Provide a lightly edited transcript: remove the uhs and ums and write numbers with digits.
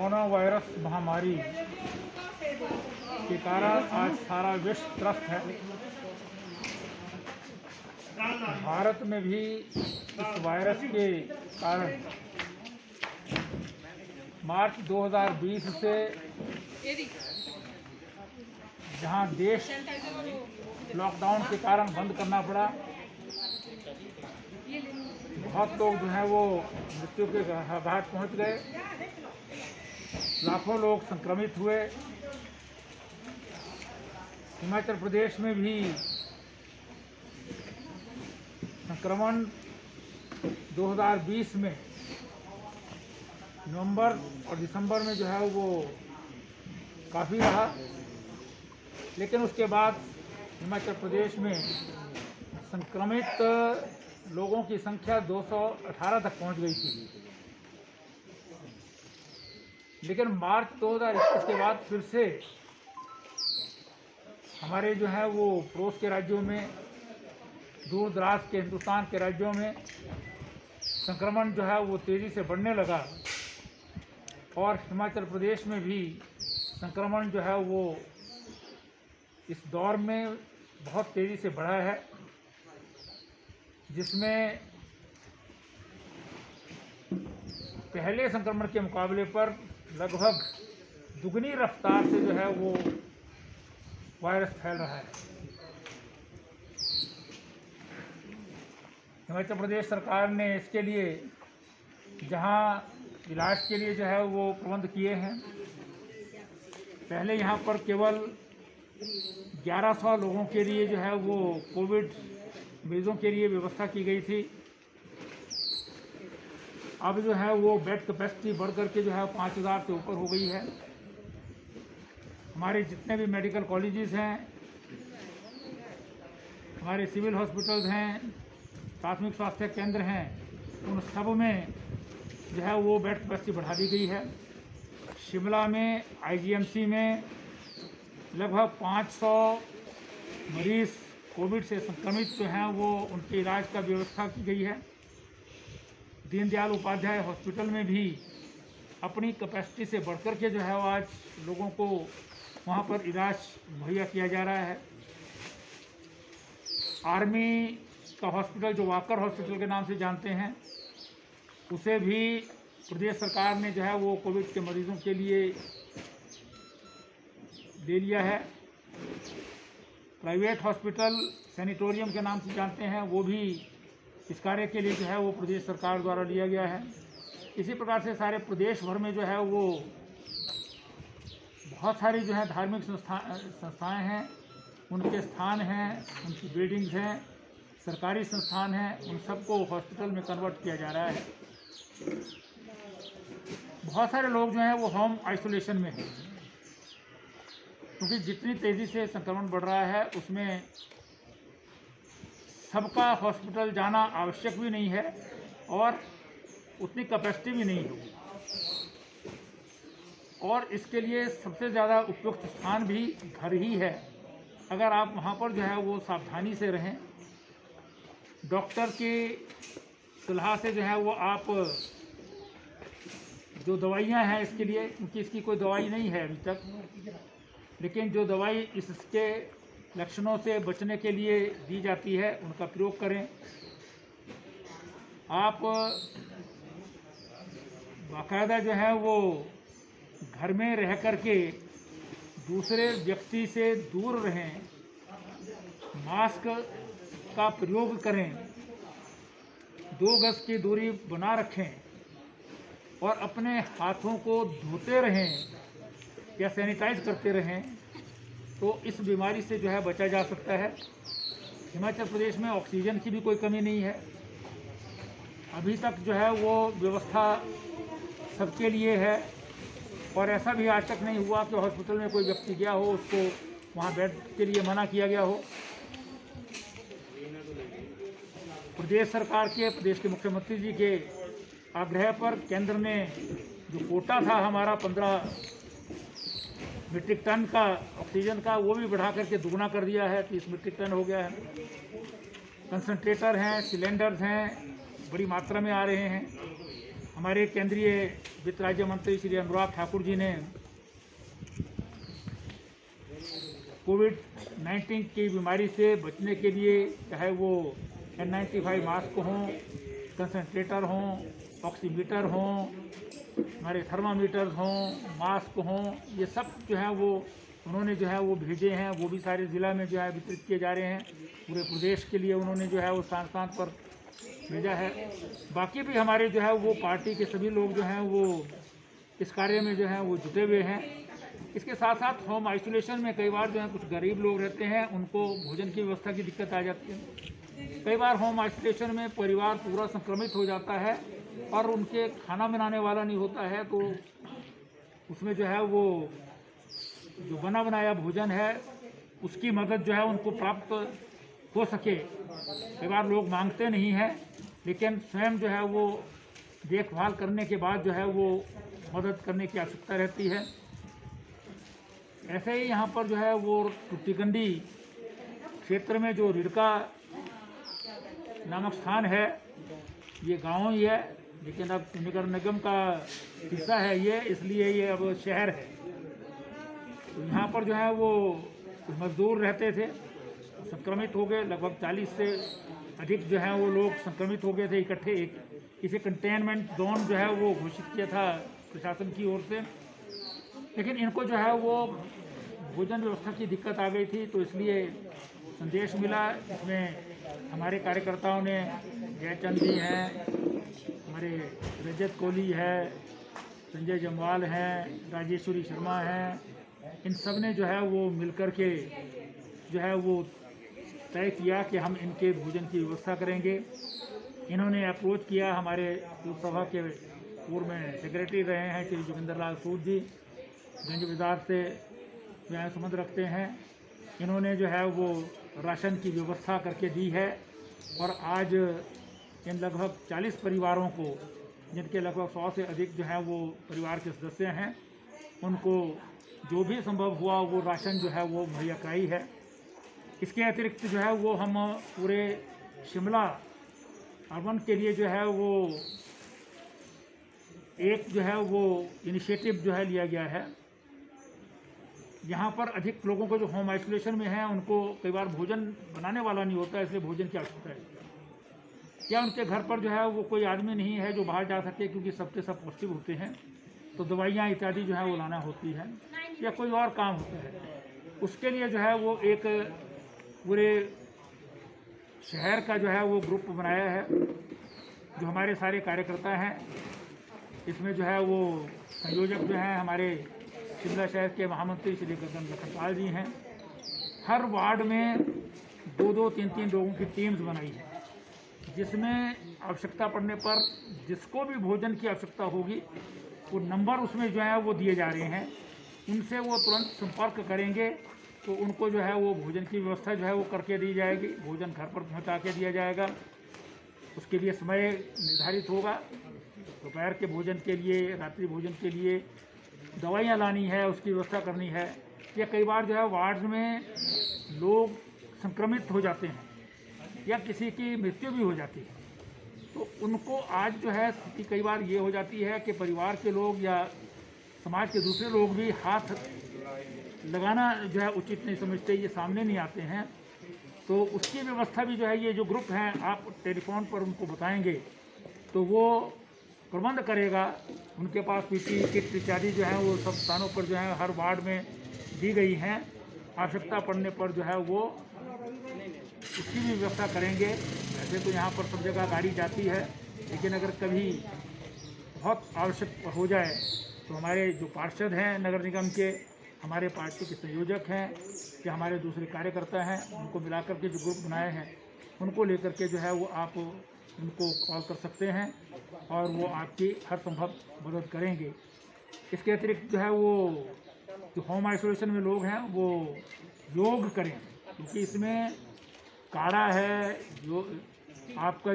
Corona virus महामारी के कारण आज सारा विश्व त्रस्त है। भारत में भी इस वायरस के कारण मार्च 2020 से जहां देश लॉकडाउन के कारण बंद करना पड़ा, बहुत लोग जो हैं वो मृत्यु के घाट पहुंच गए, लाखों लोग संक्रमित हुए। हिमाचल प्रदेश में भी संक्रमण 2020 में नवंबर और दिसंबर में जो है वो काफ़ी रहा, लेकिन उसके बाद हिमाचल प्रदेश में संक्रमित लोगों की संख्या 218 तक पहुंच गई थी। लेकिन मार्च 2021 के बाद फिर से हमारे जो है वो पड़ोस के राज्यों में, दूर दराज के हिंदुस्तान के राज्यों में संक्रमण जो है वो तेज़ी से बढ़ने लगा और हिमाचल प्रदेश में भी संक्रमण जो है वो इस दौर में बहुत तेज़ी से बढ़ा है, जिसमें पहले संक्रमण के मुकाबले पर लगभग दुगनी रफ्तार से जो है वो वायरस फैल रहा है। हिमाचल प्रदेश सरकार ने इसके लिए जहां इलाज के लिए जो है वो प्रबंध किए हैं, पहले यहां पर केवल 1100 लोगों के लिए जो है वो कोविड मरीजों के लिए व्यवस्था की गई थी। अब जो है वो बेड कैपेसिटी बढ़ करके जो है 5000 से ऊपर हो गई है। हमारे जितने भी मेडिकल कॉलेजेस हैं, हमारे सिविल हॉस्पिटल्स हैं, प्राथमिक स्वास्थ्य केंद्र हैं, उन सब में जो है वो बेड कैपेसिटी बढ़ा दी गई है। शिमला में आईजीएमसी में लगभग 500 मरीज कोविड से संक्रमित जो हैं वो उनके इलाज का व्यवस्था की गई है। दीनदयाल उपाध्याय हॉस्पिटल में भी अपनी कैपेसिटी से बढ़कर के जो है वो आज लोगों को वहाँ पर इलाज मुहैया किया जा रहा है। आर्मी का हॉस्पिटल जो वॉकर हॉस्पिटल के नाम से जानते हैं, उसे भी प्रदेश सरकार ने जो है वो कोविड के मरीजों के लिए दे लिया है। प्राइवेट हॉस्पिटल सैनिटोरियम के नाम से जानते हैं, वो भी इस कार्य के लिए जो है वो प्रदेश सरकार द्वारा लिया गया है। इसी प्रकार से सारे प्रदेश भर में जो है वो बहुत सारी जो है धार्मिक संस्थाएं हैं, उनके स्थान हैं, उनकी बिल्डिंग्स हैं, सरकारी संस्थान हैं, उन सबको हॉस्पिटल में कन्वर्ट किया जा रहा है। बहुत सारे लोग जो हैं वो होम आइसोलेशन में हैं, क्योंकि जितनी तेज़ी से संक्रमण बढ़ रहा है उसमें सबका हॉस्पिटल जाना आवश्यक भी नहीं है और उतनी कैपेसिटी भी नहीं होगी। और इसके लिए सबसे ज़्यादा उपयुक्त स्थान भी घर ही है। अगर आप वहाँ पर जो है वो सावधानी से रहें, डॉक्टर की सलाह से जो है वो आप जो दवाइयाँ हैं इसके लिए, क्योंकि इसकी कोई दवाई नहीं है अभी तक, लेकिन जो दवाई इसके लक्षणों से बचने के लिए दी जाती है उनका प्रयोग करें। आप बाकायदा जो है वो घर में रह कर के दूसरे व्यक्ति से दूर रहें, मास्क का प्रयोग करें, 2 गज की दूरी बना रखें और अपने हाथों को धोते रहें या सैनिटाइज करते रहें, तो इस बीमारी से जो है बचा जा सकता है। हिमाचल प्रदेश में ऑक्सीजन की भी कोई कमी नहीं है। अभी तक जो है वो व्यवस्था सबके लिए है और ऐसा भी आज तक नहीं हुआ कि हॉस्पिटल में कोई व्यक्ति गया हो, उसको वहाँ बेड के लिए मना किया गया हो। प्रदेश सरकार के, प्रदेश के मुख्यमंत्री जी के आग्रह पर केंद्र ने जो कोटा था हमारा 15 मीट्रिक टन का ऑक्सीजन का, वो भी बढ़ा करके दुगना कर दिया है, 30 मीट्रिक टन हो गया है। कंसंट्रेटर हैं, सिलेंडर्स हैं, बड़ी मात्रा में आ रहे हैं। हमारे केंद्रीय वित्त राज्य मंत्री श्री अनुराग ठाकुर जी ने कोविड-19 की बीमारी से बचने के लिए चाहे वो N95 मास्क हों, कंसनट्रेटर हों, ऑक्सीमीटर हों, हमारे थर्मामीटर हों, मास्क हों, ये सब जो है वो उन्होंने जो है वो भेजे हैं। वो भी सारे ज़िला में जो है वितरित किए जा रहे हैं। पूरे प्रदेश के लिए उन्होंने जो है वो स्थान स्थान पर भेजा है। बाकी भी हमारे जो है वो पार्टी के सभी लोग जो हैं वो इस कार्य में जो है वो जुटे हुए हैं। इसके साथ साथ होम आइसोलेशन में कई बार जो है कुछ गरीब लोग रहते हैं, उनको भोजन की व्यवस्था की दिक्कत आ जाती है। कई बार होम आइसोलेशन में परिवार पूरा संक्रमित हो जाता है और उनके खाना बनाने वाला नहीं होता है, तो उसमें जो है वो जो बना बनाया भोजन है उसकी मदद जो है उनको प्राप्त हो सके। कई बार लोग मांगते नहीं हैं, लेकिन स्वयं जो है वो देखभाल करने के बाद जो है वो मदद करने की आवश्यकता रहती है। ऐसे ही यहाँ पर जो है वो टुट्टीकंडी क्षेत्र में जो रिड़का नामक स्थान है, ये गांव ही है, लेकिन अब नगर निगम का हिस्सा है ये, इसलिए ये अब शहर है। तो यहाँ पर जो है वो मजदूर रहते थे, संक्रमित हो गए। लगभग 40 से अधिक जो है वो लोग संक्रमित हो गए थे इकट्ठे। इसे कंटेनमेंट जोन जो है वो घोषित किया था प्रशासन की ओर से, लेकिन इनको जो है वो भोजन व्यवस्था की दिक्कत आ गई थी, तो इसलिए संदेश मिला। इसमें हमारे कार्यकर्ताओं ने, जयचंद जी हैं, हमारे रजत कोहली है, संजय जम्वाल हैं, राजेश्वरी शर्मा हैं, इन सब ने जो है वो मिलकर के जो है वो तय किया कि हम इनके भोजन की व्यवस्था करेंगे। इन्होंने अप्रोच किया, हमारे लोकसभा के पूर्व में सेक्रेटरी रहे हैं श्री जोगिंदर लाल सूद जी, गंज बाजार से जो है संबंध रखते हैं। इन्होंने जो है वो राशन की व्यवस्था करके दी है और आज इन लगभग 40 परिवारों को, जिनके लगभग 100 से अधिक जो है वो परिवार के सदस्य हैं, उनको जो भी संभव हुआ वो राशन जो है वो मुहैया कराई है। इसके अतिरिक्त जो है वो हम पूरे शिमला अर्बन के लिए जो है वो एक जो है वो इनिशिएटिव जो है लिया गया है। यहाँ पर अधिक लोगों को जो होम आइसोलेशन में हैं उनको कई बार भोजन बनाने वाला नहीं होता है, इसलिए भोजन की आवश्यकता है, या उनके घर पर जो है वो कोई आदमी नहीं है जो बाहर जा सके, क्योंकि सबके सब पॉजिटिव होते हैं, तो दवाइयाँ इत्यादि जो है वो लाना होती है या कोई और काम होता है। उसके लिए जो है वो एक पूरे शहर का जो है वो ग्रुप बनाया है, जो हमारे सारे कार्यकर्ता हैं। इसमें जो है वो संयोजक जो हैं हमारे शिमला शहर के महामंत्री श्री गगन लखनपाल जी हैं। हर वार्ड में 2-2, 3-3 लोगों की टीम्स बनाई है, जिसमें आवश्यकता पड़ने पर जिसको भी भोजन की आवश्यकता होगी वो नंबर उसमें जो है वो दिए जा रहे हैं, उनसे वो तुरंत संपर्क करेंगे तो उनको जो है वो भोजन की व्यवस्था जो है वो करके दी जाएगी। भोजन घर पर पहुंचा के दिया जाएगा। उसके लिए समय निर्धारित होगा, दोपहर के भोजन के लिए, रात्रि भोजन के लिए दवाइयाँ लानी है, उसकी व्यवस्था करनी है। या कई बार जो है वार्ड में लोग संक्रमित हो जाते हैं या किसी की मृत्यु भी हो जाती है, तो उनको आज जो है स्थिति कई बार ये हो जाती है कि परिवार के लोग या समाज के दूसरे लोग भी हाथ लगाना जो है उचित नहीं समझते, ये सामने नहीं आते हैं। तो उसकी व्यवस्था भी जो है ये जो ग्रुप हैं, आप टेलीफोन पर उनको बताएंगे तो वो प्रबंध करेगा। उनके पास पीपी किट इत्यादि जो है वो सब स्थानों पर जो है हर वार्ड में दी गई हैं। आवश्यकता पड़ने पर जो है वो उसकी भी व्यवस्था करेंगे। वैसे तो यहाँ पर सब जगह गाड़ी जाती है, लेकिन अगर कभी बहुत आवश्यक हो जाए तो हमारे जो पार्षद हैं नगर निगम के, हमारे पार्टी के संयोजक हैं या हमारे दूसरे कार्यकर्ता हैं, उनको मिलाकर के जो ग्रुप बनाए हैं उनको लेकर के जो है वो आप उनको कॉल कर सकते हैं और वो आपकी हर संभव मदद करेंगे। इसके अतिरिक्त जो है वो जो होम आइसोलेशन में लोग हैं वो योग करें, क्योंकि इसमें काढ़ा है जो आपका